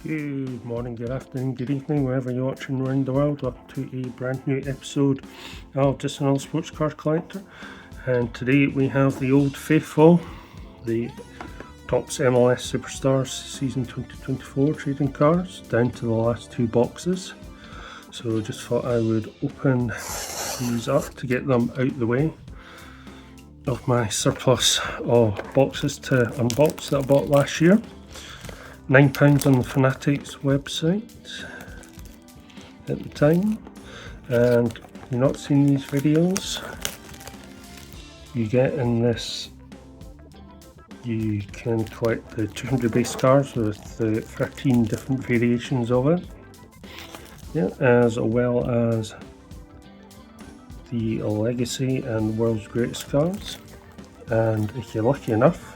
Good morning, good afternoon, good evening, wherever you're watching around the world. Welcome to a brand new episode of Just Another Sports Card Collector. And today we have the old faithful, the Topps MLS Superstars Season 2024 trading cards, down to the last two boxes. So just thought I would open these up to get them out the way of my surplus of boxes to unbox that I bought last year. £9 on the Fanatics website at the time, and if you've not seen these videos, you get in this, you can collect the 200 base cards with the 13 different variations of it, as well as the Legacy and World's Greatest cards. And if you're lucky enough,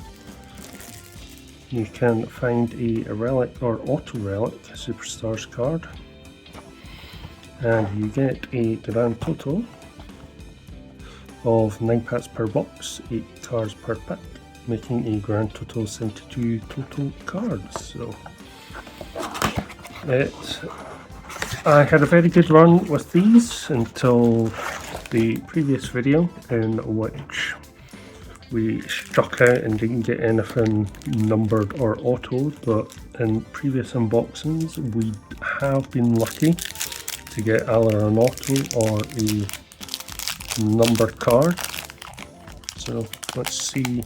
you can find a relic or auto relic Superstars card, and you get a grand total of 9 packs per box, 8 cards per pack, making a grand total of 72 total cards. So I had a very good run with these until the previous video, in which we struck out and didn't get anything numbered or autoed, but in previous unboxings we have been lucky to get either an auto or a numbered card. So let's see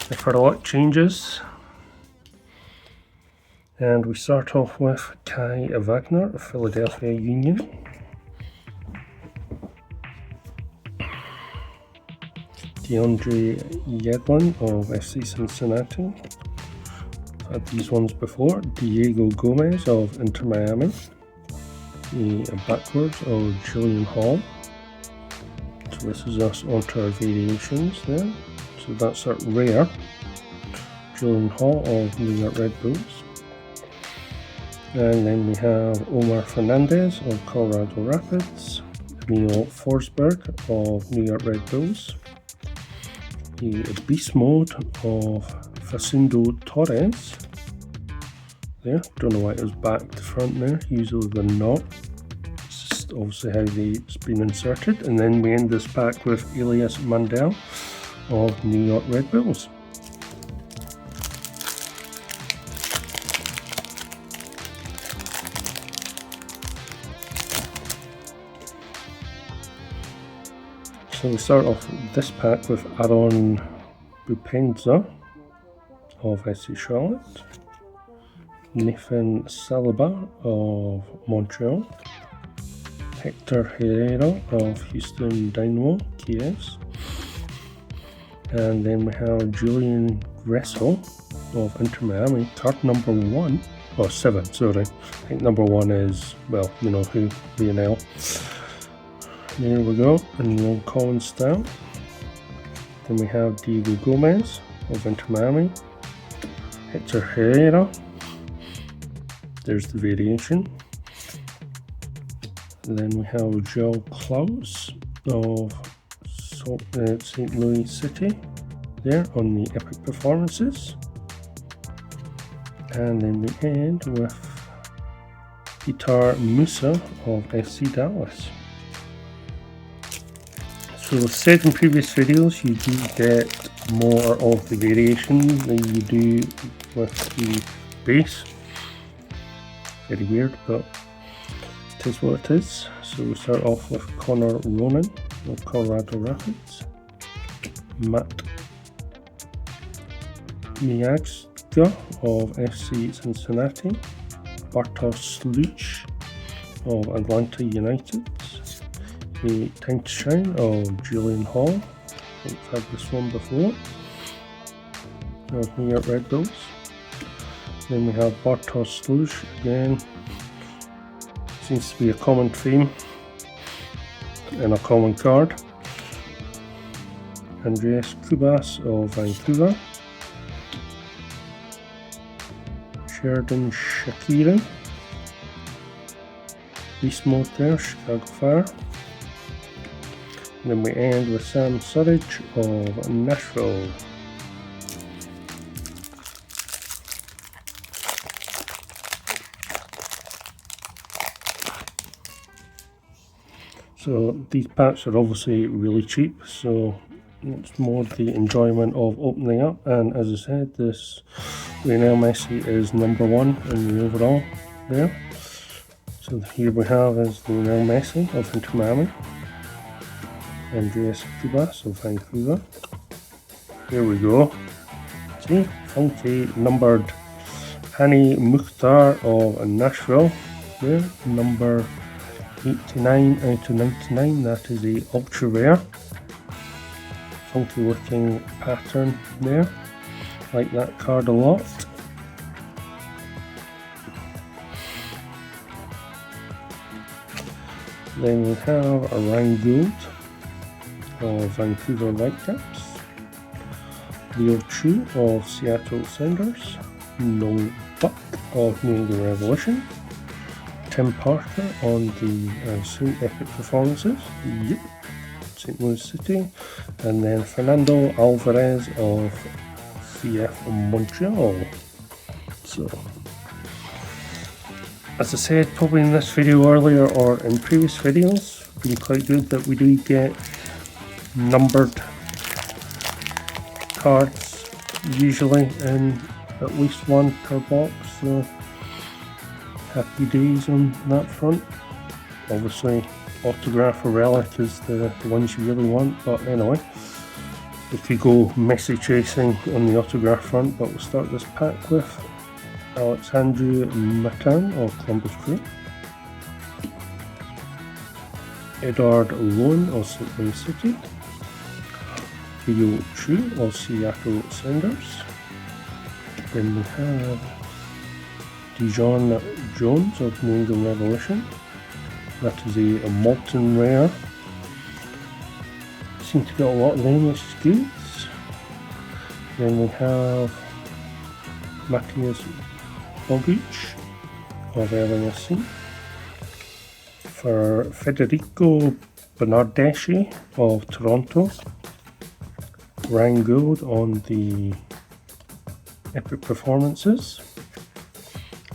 if our luck changes. And we start off with Kai Wagner of Philadelphia Union. DeAndre Yedlin of FC Cincinnati. I've had these ones before. Diego Gomez of Inter Miami. The backwards of Julian Hall. So this is us onto our variations there. So that's our rare. Julian Hall of New York Red Bulls. And then we have Omar Fernandez of Colorado Rapids. Emil Forsberg of New York Red Bulls. The Beast Mode of Facundo Torres. There, don't know why it was back to front there, usually they're not. It's just obviously how it's been inserted. And then we end this pack with Elias Mandel of New York Red Bulls. So we start off this pack with Aaron Bupenza of SC Charlotte, Nathan Saliba of Montreal, Hector Herrera of Houston Dynamo KS, and then we have Julian Gressel of Inter Miami, card number 1, or 7, sorry. I think number 1 is, well, you know who, Lionel. There we go, in the old Collins style. Then we have Diego Gomez of Inter Miami, Hector Herrera, there's the variation. And then we have Joe Klaus of St. Louis City, there on the Epic Performances. And then we end with Petar Musa of FC Dallas. So as said in previous videos, you do get more of the variation than you do with the base. Very weird, but it is what it is. So we start off with Connor Ronan of Colorado Rapids, Matt Miazga of FC Cincinnati, Bartosz Sluch of Atlanta United, a Time to Shine of Julian Hall, I think I've had this one before, of New York Red Bulls. Then we have Bartosz Sluch again, seems to be a common theme and a common card. Andreas Kubas of Vancouver, Sheridan Shaqiri, Beast Mode there, Chicago Fire. And then we end with Sam Surridge of Nashville. So these packs are obviously really cheap, so it's more the enjoyment of opening up. And as I said, this Lionel Messi is number 1 in the overall there. So here we have is Lionel Messi of Inter Miami, Andreas Cubas of Vancouver. Here we go. See, funky numbered Hani Mukhtar of Nashville there, number 89 out of 99. That is a ultra rare. Funky looking pattern there. Like that card a lot. Then we have a round gold of Vancouver Whitecaps. Leo Chu of Seattle Sounders. No Buck of New England Revolution. Tim Parker on the St. Epic Performances. Yep. St. Louis City. And then Fernando Alvarez of CF Montreal. So, as I said probably in this video earlier or in previous videos, it's been quite good that we do get numbered cards, usually in at least one per box, so happy days on that front. Obviously autograph or relic is the ones you really want, but anyway, we could go Messi chasing on the autograph front, but we'll start this pack with Alexandru Matan of Columbus Crew, Edward Loan of St. Louis City, Leo Chu of Seattle Sounders. Then we have Dijon Jones of New England Revolution. That is a molten rare. Seem to get a lot of them, which is good. Then we have Matthias Bogic of LAFC. For Federico Bernardeschi of Toronto. Rang Gold on the Epic Performances.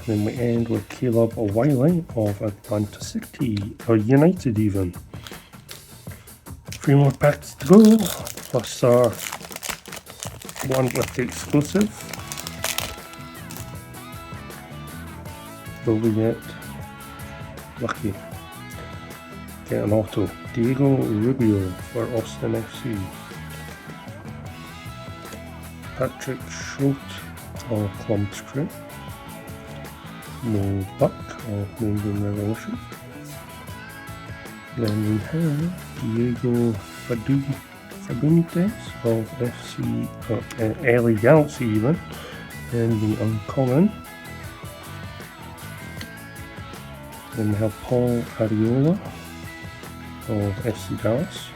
Then we end with Caleb O'Reilly of Atlanta City, or United even. 3 more packs to go, plus our one with the exclusive. Will we get lucky? Get an auto. Diego Rubio for Austin FC. Patrick Schultz of Columbus Crew. No Buck of New England Revolution. Then we have Diego Fabuntes of FC, LA Galaxy even, and the Uncommon. Then we have Paul Ariola of FC Dallas.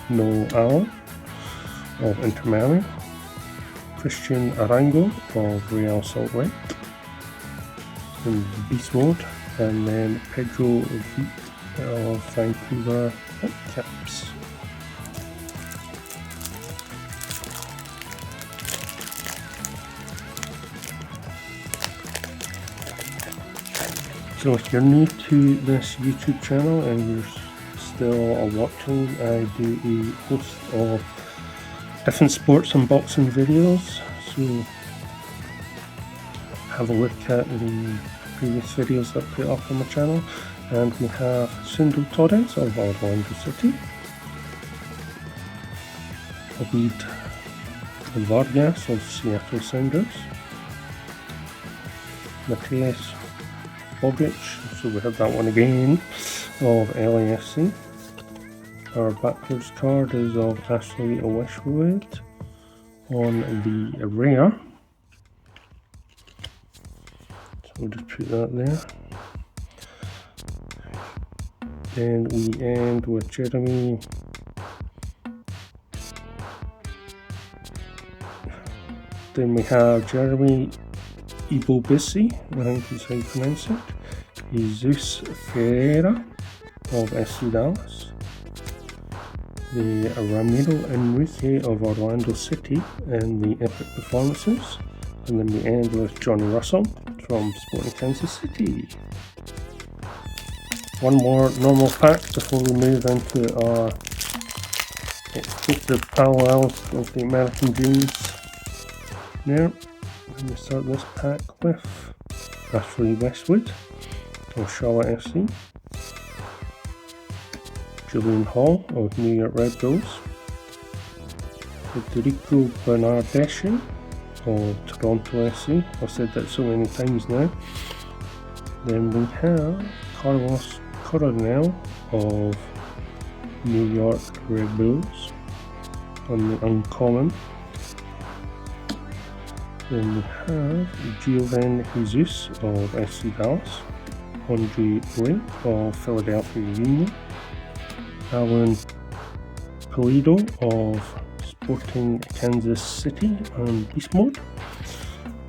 No Allen of Inter Miami. Christian Arango of Real Salt Lake in Beast Mode, and then Pedro Vite of Vancouver Whitecaps. So if you're new to this YouTube channel and you're still watching, I do a host of different sports unboxing videos, so have a look at the previous videos that I put up on the channel. And we have Sundal Torres of Orlando City, Ovid Vargas of Seattle Sounders, Matthias Bogic, so we have that one again, of LAFC. Our backwards card is of Ashley Westwood on the rare. So we'll just put that there. And we end with Jeremy Then we have Jeremy Ibobisi, I think is how you pronounce it. Jesus Ferreira of SC Dallas. The Ramiro Enrique of Orlando City and the Epic Performances. And then we end with Johnny Russell from Sporting Kansas City. one more normal pack before we move into our exclusive parallels of the American Dreams. There, and we start this pack with Ashley Westwood of Charlotte FC, Julian Hall of New York Red Bulls, Federico Bernardeschi of Toronto FC. I've said that so many times now. Then we have Carlos Coronel of New York Red Bulls on the uncommon. Then we have Giovan Jesus of FC Dallas, Andre Blake of Philadelphia Union, Alan Pulido of Sporting Kansas City on Beast Mode,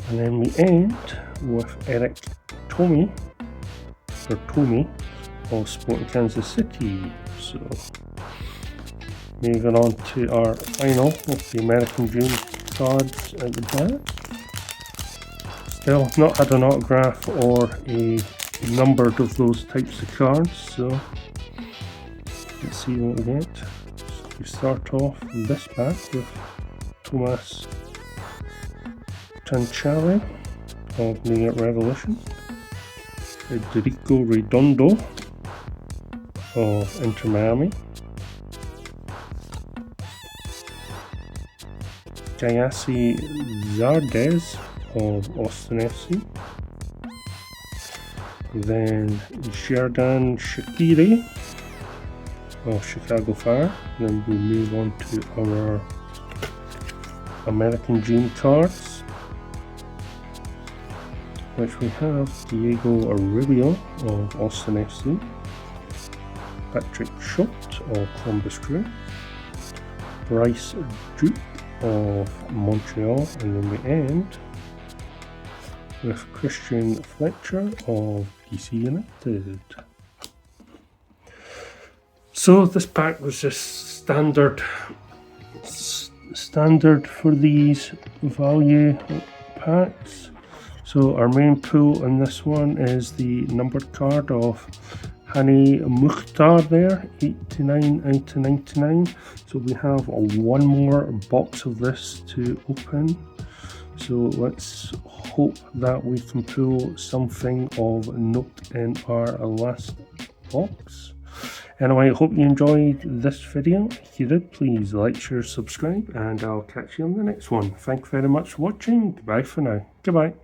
and then we end with Eric Tomey of Sporting Kansas City. So moving on to our final of the American Dream cards at the back. Still not had an autograph or a numbered of those types of cards, so let's see what we get. We start off this pack with Tomas Chanchalli of New York Revolution, Federico Redondo of Inter Miami, Jayasi Zardes of Austin FC, then Xherdan Shaqiri of Chicago Fire. Then we'll move on to our American Dream cards, which we have Diego Arroyo of Austin FC, Patrick Schott of Columbus Crew, Bryce Duke of Montreal, and then we end with Christian Fletcher of DC United. So this pack was just standard for these value packs. So our main pool in this one is the numbered card of Hani Mukhtar there, 89 out of 99. So we have one more box of this to open. So let's hope that we can pull something of note in our last box. Anyway, I hope you enjoyed this video. If you did, please like, share, subscribe, and I'll catch you on the next one. Thank you very much for watching. Goodbye for now. Goodbye.